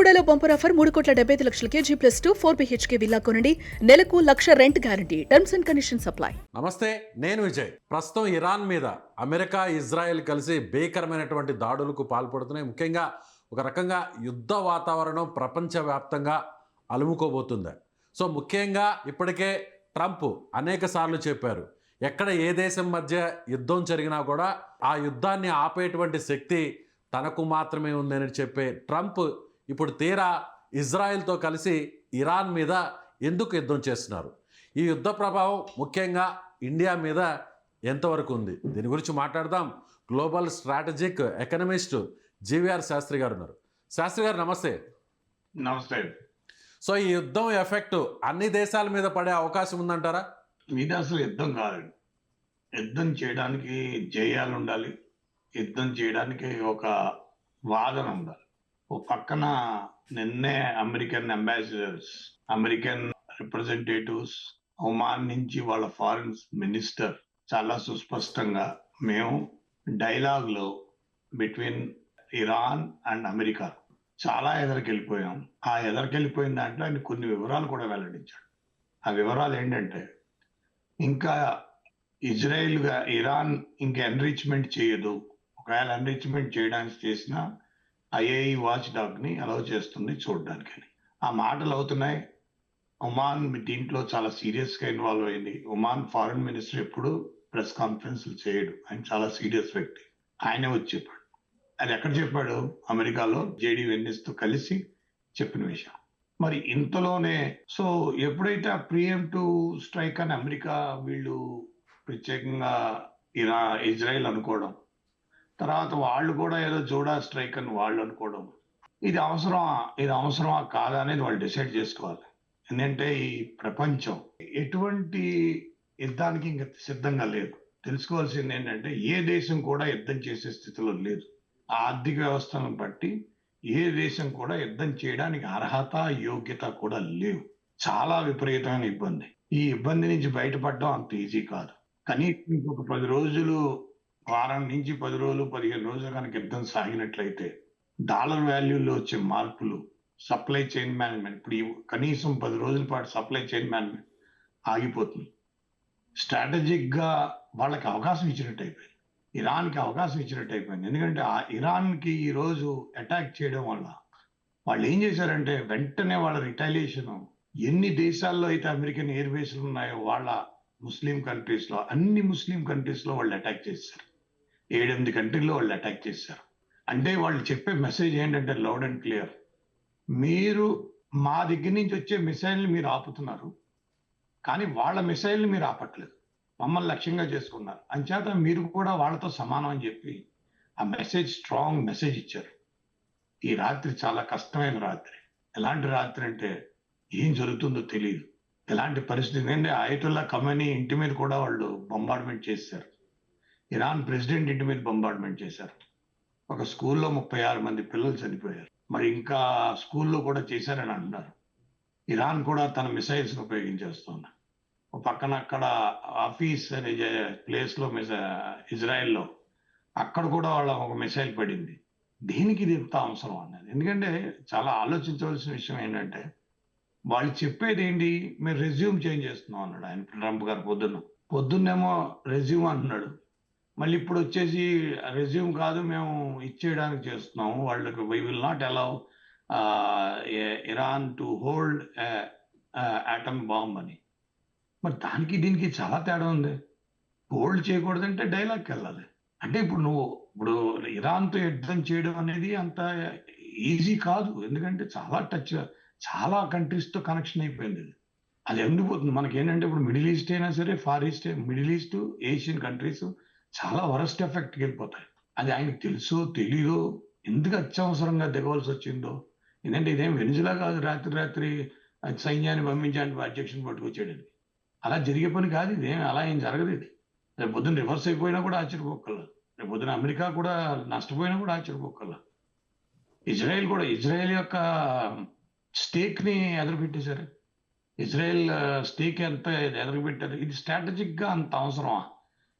బెల్లంకొండలో bumper offer 3,75,00,000 KG+2 4 BHK villa కొనండి. నెలకు 1,00,000 rent guarantee. Terms and conditions apply. నమస్తే, నేను విజయ్. ప్రస్తుతం ఇరాన్ మీద అమెరికా, ఇజ్రాయెల్ కలిసి భీకరమైనటువంటి దాడులకు పాల్పడుతున్నాయి. ముఖ్యంగా ఒక రకంగా యుద్ధ వాతావరణం ప్రపంచవ్యాప్తంగా అలుముకోబోతుంది. సో ముఖ్యంగా ఇప్పటికే ట్రంప్ అనేక సార్లు చెప్పారు, ఎక్కడ ఏ దేశం మధ్య యుద్ధం జరిగినా కూడా ఆ యుద్ధాన్ని ఆపేటువంటి శక్తి తనకు మాత్రమే ఉందని చెప్పే ట్రంప్ ఇప్పుడు తీరా ఇజ్రాయెల్తో కలిసి ఇరాన్ మీద ఎందుకు యుద్ధం చేస్తున్నారు? ఈ యుద్ధ ప్రభావం ముఖ్యంగా ఇండియా మీద ఎంతవరకు ఉంది? దీని గురించి మాట్లాడదాం. Global strategic economist GVR Shastri garu ఉన్నారు. శాస్త్రి గారు నమస్తే. నమస్తే. సో ఈ యుద్ధం ఎఫెక్ట్ అన్ని దేశాల మీద పడే అవకాశం ఉందంటారా? ఇది అసలు యుద్ధం కాదు. యుద్ధం చేయడానికి జయాలు ఉండాలి, యుద్ధం చేయడానికి ఒక వాదన ఉండాలి. ఓ పక్కన నిన్నే American ambassadors, American representatives, Oman నుంచి వాళ్ళ ఫారిన్ మినిస్టర్ చాలా సుస్పష్టంగా మేము డైలాగ్లో బిట్వీన్ ఇరాన్ అండ్ అమెరికా చాలా ఎదరికెళ్ళిపోయాం. ఆ ఎదరికెళ్ళిపోయిన దాంట్లో ఆయన కొన్ని వివరాలు కూడా వెల్లడించాడు. ఆ వివరాలు ఏంటంటే, ఇంకా ఇరాన్ ఇంకా ఎన్రిచ్మెంట్ చేయదు, ఒకవేళ ఎన్రిచ్మెంట్ చేయడానికి చేసినా ఐఏఈ వాచ్ డాగ్ని అలౌ చేస్తుంది చూడడానికి. ఆ మాటలు అవుతున్నాయి. ఒమాన్ దీంట్లో చాలా సీరియస్గా ఇన్వాల్వ్ అయింది. ఒమాన్ ఫారిన్ మినిస్టర్ ఎప్పుడు ప్రెస్ కాన్ఫరెన్స్లు చేయడు, ఆయన చాలా సీరియస్ వ్యక్తి. ఆయనే వచ్చి చెప్పాడు. అది ఎక్కడ చెప్పాడు? అమెరికాలో జేడీ వెన్నిస్తో కలిసి చెప్పిన విషయం. మరి ఇంతలోనే సో ఎప్పుడైతే ఆ ప్రియంప్టివ్ స్ట్రైక్ అని అమెరికా వీళ్ళు ప్రత్యేకంగా ఇజ్రాయెల్ అనుకోవడం, తర్వాత వాళ్ళు కూడా ఏదో జోడా స్ట్రైక్ అని వాళ్ళు అనుకోవడం, ఇది అవసరమా కాదా అనేది వాళ్ళు డిసైడ్ చేసుకోవాలి. ఎందుకంటే ఈ ప్రపంచం ఎటువంటి యుద్ధానికి ఇంకా సిద్ధంగా లేదు. తెలుసుకోవాల్సింది ఏంటంటే, ఏ దేశం కూడా యుద్ధం చేసే స్థితిలో లేదు. ఆ ఆర్థిక వ్యవస్థను బట్టి ఏ దేశం కూడా యుద్ధం చేయడానికి అర్హత, యోగ్యత కూడా లేవు. చాలా విపరీతమైన ఇబ్బంది. ఈ ఇబ్బంది నుంచి బయటపడడం అంత ఈజీ కాదు. కానీ ఇంకొక 10 రోజులు, వారం నుంచి 10 రోజులు, 15 రోజులు కనుక యుద్ధం సాగినట్లయితే డాలర్ వాల్యూలో వచ్చే మార్పులు, సప్లై చైన్ మేనేజ్మెంట్, ఇప్పుడు కనీసం 10 రోజుల పాటు సప్లై చైన్ మేనేజ్మెంట్ ఆగిపోతుంది. స్ట్రాటజిక్గా వాళ్ళకి అవకాశం ఇచ్చినట్టు అయిపోయింది, ఇరాన్కి అవకాశం ఇచ్చినట్టు అయిపోయింది. ఎందుకంటే ఆ ఇరాన్కి ఈరోజు అటాక్ చేయడం వల్ల వాళ్ళు ఏం చేశారంటే, వెంటనే వాళ్ళ రిటాలియేషన్ ఎన్ని దేశాల్లో అయితే అమెరికన్ ఎయిర్ బేస్లు ఉన్నాయో వాళ్ళ ముస్లిం కంట్రీస్లో, అన్ని ముస్లిం కంట్రీస్లో వాళ్ళు అటాక్ చేశారు. 7-8 కంట్రీల్లో వాళ్ళు అటాక్ చేశారు. అంటే వాళ్ళు చెప్పే మెసేజ్ ఏంటంటే లౌడ్ అండ్ క్లియర్, మీరు మా దగ్గర నుంచి వచ్చే మిసైల్ని మీరు ఆపుతున్నారు, కానీ వాళ్ళ మిసైల్ని మీరు ఆపట్లేదు, మమ్మల్ని లక్ష్యంగా చేసుకున్నారు, అంచేత మీరు కూడా వాళ్ళతో సమానం అని చెప్పి ఆ మెసేజ్, స్ట్రాంగ్ మెసేజ్ ఇచ్చారు. ఈ రాత్రి చాలా కష్టమైన రాత్రి. ఎలాంటి రాత్రి అంటే ఏం జరుగుతుందో తెలియదు, ఎలాంటి పరిస్థితి. ఏంటంటే ఆయతుల్లా ఖమేనీ ఇంటి మీద కూడా వాళ్ళు బొంబార్డ్మెంట్ చేశారు. ఇరాన్ ప్రెసిడెంట్ ఇంటి మీద బొంబార్డ్మెంట్ చేశారు. ఒక స్కూల్లో 36 మంది పిల్లలు చనిపోయారు. మరి ఇంకా స్కూల్లో కూడా చేశారని అంటున్నారు. ఇరాన్ కూడా తన మిసైల్స్ని ఉపయోగించేస్తుంది. ఒక పక్కన అక్కడ ఆఫీస్ అనే ప్లేస్లో ఇజ్రాయెల్లో అక్కడ కూడా వాళ్ళ ఒక మిసైల్ పడింది. దేనికి ఇది ఎంత అవసరం అన్నది. ఎందుకంటే చాలా ఆలోచించవలసిన విషయం ఏంటంటే, వాళ్ళు చెప్పేది ఏంటి, మీరు రెజ్యూమ్ చేంజ్ చేస్తున్నాం అన్నాడు ఆయన, ట్రంప్ గారు. పొద్దున్నేమో రెజ్యూమ్ అంటున్నాడు, మళ్ళీ ఇప్పుడు వచ్చేసి రెజ్యూమ్ కాదు, మేము ఇచ్చేయడానికి చేస్తున్నాము వాళ్ళకి, we will not allow Iran to hold atom bomb అని. మరి దానికి దీనికి చాలా తేడా ఉంది. హోల్డ్ చేయకూడదంటే డైలాగ్కి వెళ్ళాలి. అంటే ఇప్పుడు ఇరాన్తో యుద్ధం చేయడం అనేది అంత ఈజీ కాదు. ఎందుకంటే చాలా కంట్రీస్తో కనెక్షన్ అయిపోయింది. అది ఎండిపోతుంది. మనకేంటంటే ఇప్పుడు మిడిల్ ఈస్ట్ అయినా సరే, far east, middle east, Asian countries చాలా వరస్ట్ ఎఫెక్ట్కి వెళ్ళిపోతాయి. అది ఆయనకు తెలుసో తెలీదో, ఎందుకు అత్యవసరంగా దిగవలసి వచ్చిందో. ఎందుకంటే ఇదేం వెనిజులా కాదు, రాత్రి సైన్యాన్ని పంపించడానికి అధ్యక్షుని పట్టుకొచ్చేయడం. అలా జరిగే పని కాదు ఇది. అలా ఏం జరగదు. ఇది రేపు పొద్దున్న రివర్స్ అయిపోయినా కూడా ఆశ్చర్యపోకల్లా, రేపు పొద్దున అమెరికా కూడా నష్టపోయినా కూడా ఆశ్చర్యపోకల్లా. ఇజ్రాయెల్ యొక్క స్టేక్ని ఎదురుపెట్టేశారు. ఇజ్రాయెల్ స్టేక్ ఎంత ఎదురుపెట్టారు. ఇది స్ట్రాటజిక్గా అంత అవసరమా?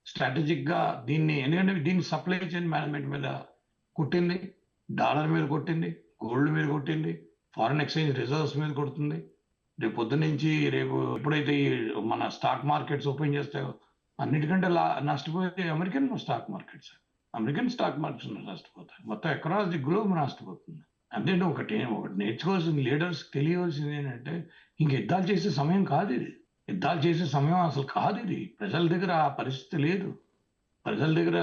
స్ట్రాటజిక్గా ఎందుకంటే దీన్ని సప్లై చైన్ మేనేజ్మెంట్ మీద కొట్టింది, డాలర్ మీద కొట్టింది, గోల్డ్ మీద కొట్టింది, ఫారిన్ ఎక్స్చేంజ్ రిజర్వ్స్ మీద కొడుతుంది. రేపు పొద్దున్నుంచి రేపు ఎప్పుడైతే ఈ మన స్టాక్ మార్కెట్స్ ఓపెన్ చేస్తాయో అన్నిటికంటే నష్టపోయేది American stock markets. American stock markets నష్టపోతాయి. మొత్తం అక్రాస్ ది గ్లోబ్ నష్టపోతుంది. అంతేంటి ఒకటి నేర్చుకోవాల్సిన లీడర్స్ తెలియవలసింది ఏంటంటే ఇంక యుద్ధాలు చేసే సమయం కాదు ఇది. యుద్ధాలు చేసే సమయం అసలు కాదు ఇది. ప్రజల దగ్గర ఆ పరిస్థితి లేదు. ప్రజల దగ్గర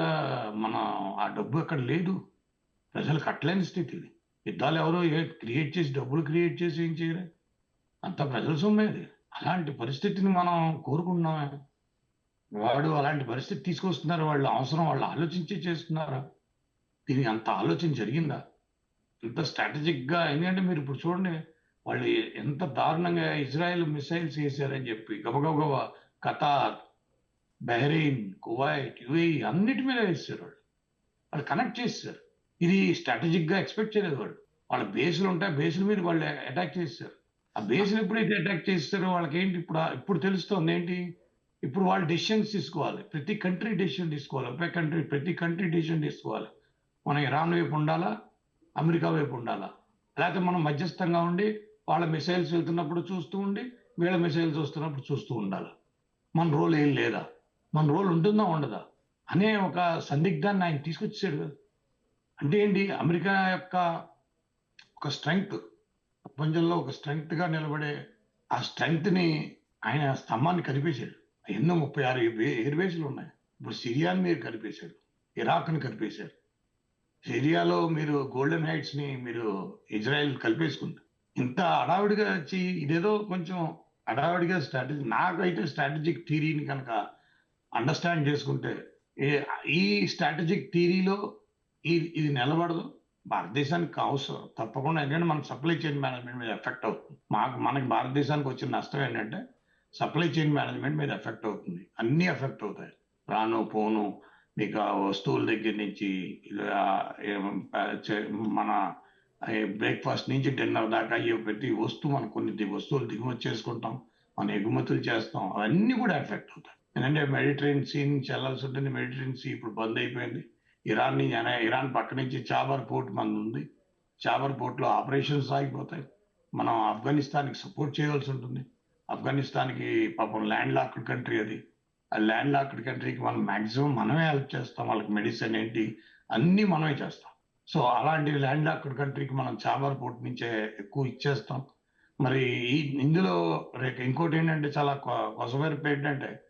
మన ఆ డబ్బు అక్కడ లేదు. ప్రజలు కట్టలేని స్థితి ఇది. యుద్ధాలు ఎవరో క్రియేట్ చేసి డబ్బులు క్రియేట్ చేసి ఏం చేయరు. అంతా ప్రజల సొమ్మే అది. అలాంటి పరిస్థితిని మనం కోరుకుంటున్నామే. వాడు అలాంటి పరిస్థితి తీసుకొస్తున్నారు. వాళ్ళ అవసరం వాళ్ళు ఆలోచించి చేస్తున్నారా? దీనికి అంత ఆలోచన జరిగిందా? ఇంత స్ట్రాటజిక్‌గా ఎందుకంటే మీరు ఇప్పుడు చూడండి వాళ్ళు ఎంత దారుణంగా ఇజ్రాయెల్ మిసైల్స్ ఏసారని చెప్పి గబగబా ఖతార్, బహ్రెయిన్, కువైట్, యూఏఈ అన్నిటి మీద ఏసేసారు వాళ్ళు. వాళ్ళు కనెక్ట్ చేసేసారు. ఇది స్ట్రాటజిక్‌గా ఎక్స్‌పెక్ట్ చేయలేదు వాళ్ళు. వాళ్ళ బేస్‌లు ఉంటాయి. బేస్‌ల మీద వాళ్ళు అటాక్ చేసేసారు. ఆ బేస్‌ని ఎప్పుడైతే అటాక్ చేసేసారో వాళ్ళకేంటి ఇప్పుడు తెలుస్తోంది ఏంటి? ఇప్పుడు వాళ్ళు డెసిషన్స్ తీసుకోవాలి. ప్రతి కంట్రీ డెసిషన్ తీసుకోవాలి. ప్రతి కంట్రీ డెసిషన్ తీసుకోవాలి. మనం ఇరాన్ వైపు ఉండాలా? అమెరికా వైపు ఉండాలా? లేకపోతే మనం మధ్యస్థంగా ఉండి వాళ్ళ మిసైల్స్ వెళ్తున్నప్పుడు చూస్తూ ఉండి, వీళ్ళ మిసైల్స్ వస్తున్నప్పుడు చూస్తూ ఉండాలా? మన రోల్ ఏం లేదా? మన రోల్ ఉంటుందా? ఉండదా? అనే ఒక సందిగ్ధాన్ని ఆయన తీసుకొచ్చేసాడు కదా! అంటే ఏంటి? అమెరికా యొక్క ఒక స్ట్రెంగ్త్ ప్రపంచంలో ఒక స్ట్రెంగ్త్‌గా నిలబడే ఆ స్ట్రెంగ్త్‌ని ఆయన స్తంభాన్ని కదిపేశాడు. ఎన్నో 36 ఎయిర్ బేస్‌లు ఉన్నాయి. ఇప్పుడు సిరియాని మీరు కదిపేశాడు. ఇరాక్‌ని కదిపేశారు. సిరియాలో మీరు గోల్డెన్ హైట్స్‌ని మీరు ఇజ్రాయెల్ కలిపేసుకుంది. ఇంత హడావిడిగా వచ్చి ఇదేదో కొంచెం హడావిడిగా నాకైతే స్ట్రాటజిక్ థియరీని కనుక అండర్‌స్టాండ్ చేసుకుంటే ఏ ఈ స్ట్రాటజిక్ థియరీలో ఇది నిలబడదు. భారతదేశానికి అవసరం తప్పకుండా ఎందుకంటే మన సప్లై చైన్ మేనేజ్మెంట్ మీద ఎఫెక్ట్ అవుతుంది. మనకి భారతదేశానికి వచ్చిన నష్టం ఏంటంటే సప్లై చైన్ మేనేజ్మెంట్ మీద ఎఫెక్ట్ అవుతుంది. అన్నీ ఎఫెక్ట్ అవుతాయి. రాను, పోను మీకు ఆ వస్తువుల దగ్గర నుంచి మన బ్రేక్‌ఫాస్ట్ నుంచి డిన్నర్ దాకా అయ్యే ప్రతి వస్తువు మనం కొన్ని వస్తువులు దిగుమతి చేసుకుంటాం. మనం ఎగుమతులు చేస్తాం. అవన్నీ కూడా ఎఫెక్ట్ అవుతాయి. ఎందుకంటే మెడిటరేనియన్ సీ నుంచి వెళ్ళాల్సి ఉంటుంది. మెడిటరేనియన్ సీ ఇప్పుడు బంద్ అయిపోయింది. ఇరాన్ పక్క నుంచి చాబర్ పోర్ట్ మనదుంది. చాబర్ పోర్ట్‌లో ఆపరేషన్స్ ఆగిపోతాయి. మనం ఆఫ్ఘనిస్తాన్‌కి సపోర్ట్ చేయాల్సి ఉంటుంది. ఆఫ్ఘనిస్తాన్‌కి పాపం ల్యాండ్ లాక్డ్ కంట్రీ అది. ఆ ల్యాండ్ లాక్డ్ కంట్రీకి మనం మాక్సిమం మనమే హెల్ప్ చేస్తాం. వాళ్ళకి మెడిసిన్ ఏంటి అన్నీ మనమే చేస్తాం. సో అలాంటి ల్యాండ్ లాక్డ్ కంట్రీకి మనం చాబర్ పోర్ట్ నుంచే ఎక్కువ ఇచ్చేస్తాం. మరి ఇందులో ఇంకోటి ఏంటంటే చాలా కొసమెరుపు ఏంటంటే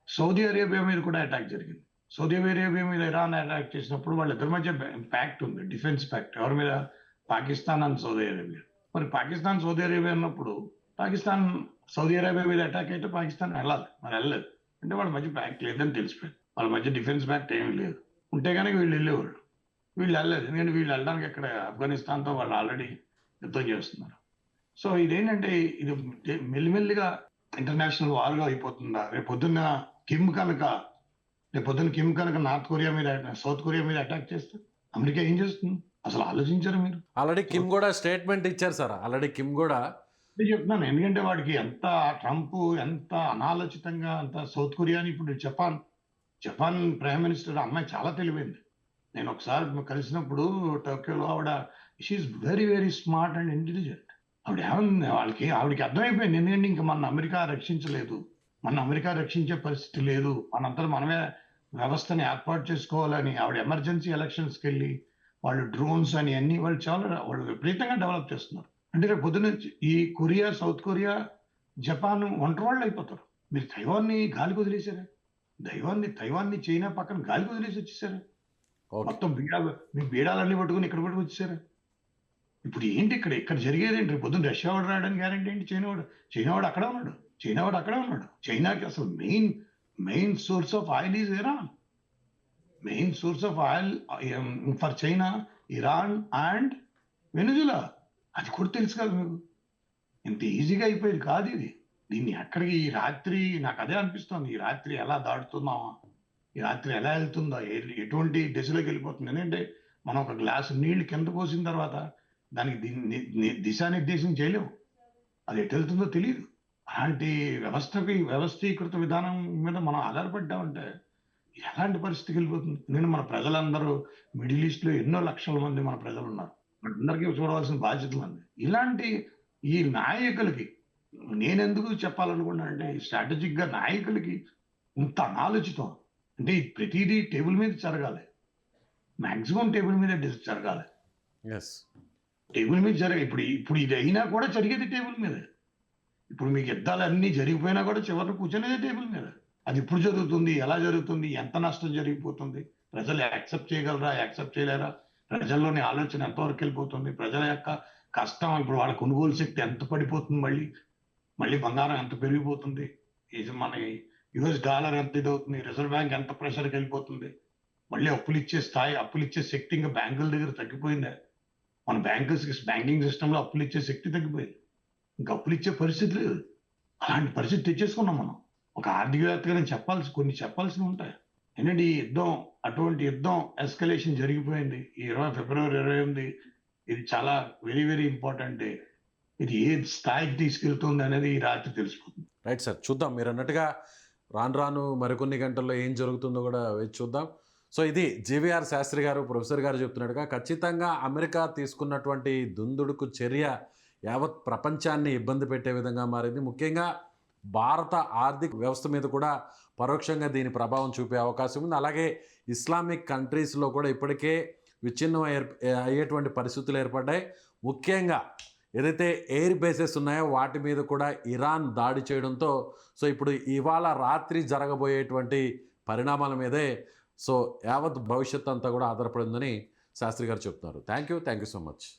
సౌదీ అరేబియా మీద కూడా అటాక్ జరిగింది. సౌదీ అరేబియా మీద ఇరాన్ అటాక్ చేసినప్పుడు వాళ్ళిద్దరి మధ్య ప్యాక్ట్ ఉంది. Defence pact. ఎవరి మీద? Pakistan and Saudi Arabia. మరి పాకిస్తాన్, సౌదీ అరేబియా ఉన్నప్పుడు పాకిస్తాన్ సౌదీ అరేబియా మీద అటాక్ అయితే పాకిస్తాన్ వెళ్ళాలి. మరి వెళ్ళలేదు. అంటే వాళ్ళ మధ్య ప్యాక్ట్ లేదని తెలిసిపోయింది. వాళ్ళ మధ్య డిఫెన్స్ ప్యాక్ట్ ఏమీ లేదు. ఉంటే కనుక వీళ్ళు వెళ్ళేవాళ్ళు. వీళ్ళు వెళ్ళలేదు. ఎందుకంటే వీళ్ళు వెళ్ళడానికి ఇక్కడ ఆఫ్ఘనిస్తాన్‌తో వాళ్ళు ఆల్రెడీ యుద్ధం చేస్తున్నారు. సో ఇదేంటంటే ఇది మెల్లిమెల్లిగా ఇంటర్నేషనల్ వార్‌గా అయిపోతుందా? కిమ్ కనుక నార్త్ కొరియా మీద సౌత్ కొరియా మీద అటాక్ చేస్తే అమెరికా ఏం చేస్తుంది? అసలు ఆలోచించారా మీరు? ఆల్రెడీ కిమ్ కూడా స్టేట్మెంట్ ఇచ్చారు సార్. ఆల్రెడీ కిమ్ కూడా అదే చెప్తున్నాను. ఎందుకంటే వాడికి ట్రంప్ ఎంత అనాలోచితంగా సౌత్ కొరియాని ఇప్పుడు జపాన్ ప్రైమ్ మినిస్టర్ అమ్మాయి చాలా తెలివైంది. నేను ఒకసారి కలిసినప్పుడు టోక్యోలో she is very very smart and intelligent. ఆవిడకి అర్థమైపోయింది. ఎందుకంటే ఇంక మన అమెరికా రక్షించలేదు. మన అమెరికా రక్షించే పరిస్థితి లేదు. మనంతట మనమే వ్యవస్థని ఏర్పాటు చేసుకోవాలని ఆవిడ ఎమర్జెన్సీ ఎలక్షన్స్‌కి వెళ్ళి వాళ్ళు డ్రోన్స్ అని అన్ని వాళ్ళు విపరీతంగా డెవలప్ చేస్తున్నారు. అంటే రేపు పొద్దున్న ఈ కొరియా, సౌత్ కొరియా, జపాన్ ఒంటరివాళ్ళు అయిపోతారు. మీరు తైవాన్‌ని గాలికి వదిలేసారా? తైవాన్‌ని చైనా పక్కన గాలికి వదిలేసి వచ్చేసారా? ఓకే. మొత్తం మీ బీడాలన్నీ పట్టుకొని ఇక్కడ పట్టుకొచ్చేసారా? ఇప్పుడు ఏంటి ఇక్కడ జరిగేదేంటి? రేపు పొద్దున్న రష్యా వాడు రావడానికి గ్యారంటీ ఏంటి? చైనా వాడు అక్కడే ఉన్నాడు. చైనాకి అసలు main source of oil is Iran. Main source of oil for China, Iran and Venezuela. అది కూడా తెలుసు కదా మీకు. ఇంత ఈజీగా అయిపోయేది కాదు ఇది. దీన్ని ఎక్కడికి ఈ రాత్రి నాకు అదే అనిపిస్తోంది. ఈ రాత్రి ఎలా దాటుతున్నామా? ఈ రాత్రి ఎలా వెళ్తుందా? ఎటువంటి దిశలోకి వెళ్ళిపోతుంది? ఎందుకంటే మనం ఒక గ్లాసు నీళ్లు కింద పోసిన తర్వాత దానికి దిశానిర్దేశం చేయలేము. అది ఎటు వెళ్తుందో తెలియదు. అలాంటి వ్యవస్థీకృత విధానం మీద మనం ఆధారపడ్డామంటే ఎలాంటి పరిస్థితికి వెళ్ళిపోతుంది? ఎందుకంటే మన ప్రజలందరూ మిడిల్ ఈస్ట్‌లో ఎన్నో లక్షల మంది మన ప్రజలు ఉన్నారు. మనందరికీ చూడవలసిన బాధ్యత ఉంది. ఇలాంటి ఈ నాయకులకి నేనెందుకు చెప్పాలనుకున్నానంటే, స్ట్రాటజిక్‌గా నాయకులకి ఇంత అనాలోచితం. అంటే ఈ ప్రతీదీ టేబుల్ మీద జరగాలి. మాక్సిమం టేబుల్ మీద జరగాలి. యెస్. టేబుల్ మీద ఇప్పుడు ఇది అయినా కూడా జరిగేది టేబుల్ మీదే. ఇప్పుడు మీకు యుద్ధాలన్నీ జరిగిపోయినా కూడా చివరిన కూర్చునేదే టేబుల్ మీద. అది ఎప్పుడు జరుగుతుంది? ఎలా జరుగుతుంది? ఎంత నష్టం జరిగిపోతుంది? ప్రజలు యాక్సెప్ట్ చేయగలరా? యాక్సెప్ట్ చేయలేరా? ప్రజల్లోని ఆలోచన ఎంతవరకు వెళ్ళిపోతుంది? ప్రజల యొక్క కష్టం ఇప్పుడు వాళ్ళ కొనుగోలు శక్తి ఎంత పడిపోతుంది మళ్ళీ? మళ్ళీ బంగారం ఎంత పెరిగిపోతుంది? ఇది మన యూఎస్ డాలర్ ఎంత ఇదవుతుంది? రిజర్వ్ బ్యాంక్ ఎంత ప్రెషర్‌కి వెళ్ళిపోతుంది? మళ్ళీ అప్పులిచ్చే శక్తి ఇంకా బ్యాంకుల దగ్గర తగ్గిపోయిందా? మన బ్యాంకింగ్ సిస్టమ్‌లో అప్పులిచ్చే శక్తి తగ్గిపోయింది. ఇంక అప్పులిచ్చే పరిస్థితి లేదు. అలాంటి పరిస్థితి తెచ్చేసుకున్నాం మనం. ఒక ఆర్థికవేత్తగా నేను కొన్ని చెప్పాల్సినవి ఉంటాయి. ఏంటంటే అటువంటి యుద్ధం ఎస్కలేషన్ జరిగిపోయింది. ఈ ఫిబ్రవరి 28 ఇది చాలా వెరీ, వెరీ ఇంపార్టెంట్ డే. ఇది ఏ స్థాయికి తీసుకెళ్తుంది అనేది ఈ రాత్రి తెలిసిపోతుంది. Right sir. చూద్దాం. మీరన్నట్టుగా రాను రాను మరికొన్ని గంటల్లో ఏం జరుగుతుందో కూడా వేచి చూద్దాం. సో ఇది జీవీఆర్ శాస్త్రి గారు, ప్రొఫెసర్ గారు చెప్తున్నట్టుగా ఖచ్చితంగా అమెరికా తీసుకున్నటువంటి దుందుడుకు చర్య యావత్ ప్రపంచాన్ని ఇబ్బంది పెట్టే విధంగా మారింది. ముఖ్యంగా భారత ఆర్థిక వ్యవస్థ మీద కూడా పరోక్షంగా దీని ప్రభావం చూపే అవకాశం ఉంది. అలాగే ఇస్లామిక్ కంట్రీస్లో కూడా ఇప్పటికే విచ్ఛిన్నం అయ్యేటువంటి పరిస్థితులు ఏర్పడ్డాయి. ముఖ్యంగా ఏదైతే ఎయిర్ బేసెస్ ఉన్నాయో వాటి మీద కూడా ఇరాన్ దాడి చేయడంతో సో ఇప్పుడు ఇవాళ రాత్రి జరగబోయేటువంటి పరిణామాల మీదే సో యావత్ భవిష్యత్ అంతా కూడా ఆధారపడిందని శాస్త్రి గారు చెప్తున్నారు. Thank you so much.